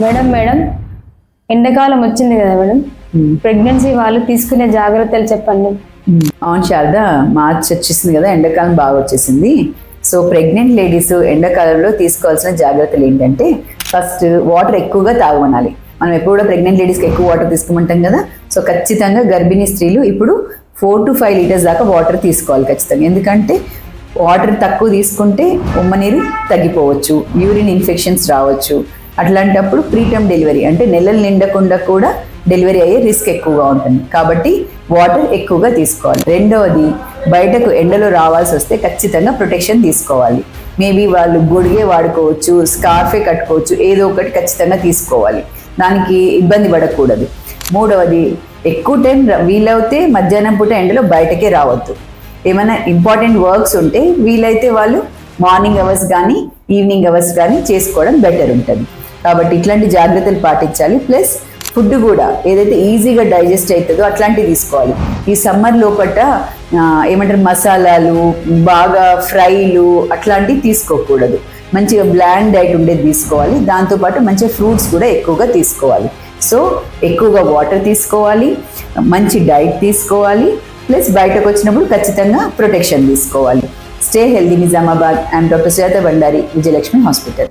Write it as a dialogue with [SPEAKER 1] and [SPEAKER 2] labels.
[SPEAKER 1] Madam ఎండాకాలం వచ్చింది కదా మేడం, ప్రెగ్నెన్సీ వాళ్ళు తీసుకునే జాగ్రత్తలు చెప్పండి.
[SPEAKER 2] అవును శారద, మార్చ్ వచ్చేసింది కదా, ఎండాకాలం బాగా వచ్చేసింది. సో ప్రెగ్నెంట్ లేడీస్ ఎండాకాలంలో తీసుకోవాల్సిన జాగ్రత్తలు ఏంటంటే, ఫస్ట్ వాటర్ ఎక్కువగా తాగమనాలి. మనం ఎప్పుడు కూడా ప్రెగ్నెంట్ లేడీస్కి ఎక్కువ వాటర్ తీసుకోమంటాం కదా. సో ఖచ్చితంగా గర్భిణీ స్త్రీలు ఇప్పుడు 4 to 5 లీటర్స్ దాకా వాటర్ తీసుకోవాలి ఖచ్చితంగా. ఎందుకంటే వాటర్ తక్కువ తీసుకుంటే ఉమ్మనీరు తగ్గిపోవచ్చు, యూరిన్ ఇన్ఫెక్షన్స్ రావచ్చు. అట్లాంటప్పుడు ప్రీటర్మ్ డెలివరీ అంటే నెలలు నిండకుండా కూడా డెలివరీ అయ్యే రిస్క్ ఎక్కువగా ఉంటుంది. కాబట్టి వాటర్ ఎక్కువగా తీసుకోవాలి. రెండవది, బయటకు ఎండలో రావాల్సి వస్తే ఖచ్చితంగా ప్రొటెక్షన్ తీసుకోవాలి. మేబీ వాళ్ళు గొడిగే వాడుకోవచ్చు, స్కార్ఫే కట్టుకోవచ్చు, ఏదో ఒకటి ఖచ్చితంగా తీసుకోవాలి. దానికి ఇబ్బంది పడకూడదు. మూడవది, ఎక్కువ టైం వీలైతే మధ్యాహ్నం పూట ఎండలో బయటకే రావద్దు. ఏమైనా ఇంపార్టెంట్ వర్క్స్ ఉంటే వీలైతే వాళ్ళు మార్నింగ్ అవర్స్ కానీ ఈవినింగ్ అవర్స్ కానీ చేసుకోవడం బెటర్ ఉంటుంది. కాబట్టి ఇట్లాంటి జాగ్రత్తలు పాటించాలి. ప్లస్ ఫుడ్ కూడా ఏదైతే ఈజీగా డైజెస్ట్ అవుతుందో అట్లాంటివి తీసుకోవాలి. ఈ సమ్మర్ లోపల ఏమంటారు, మసాలాలు, బాగా ఫ్రైలు అట్లాంటివి తీసుకోకూడదు. మంచిగా బ్లాండ్ డైట్ ఉండేది తీసుకోవాలి. దాంతోపాటు మంచిగా ఫ్రూట్స్ కూడా ఎక్కువగా తీసుకోవాలి. సో ఎక్కువగా వాటర్ తీసుకోవాలి, మంచి డైట్ తీసుకోవాలి, ప్లస్ బయటకు వచ్చినప్పుడు ఖచ్చితంగా ప్రొటెక్షన్ తీసుకోవాలి. Stay healthy Nizamabad. I'm doctor Sujatha Bandari, Vijayalakshmi hospital.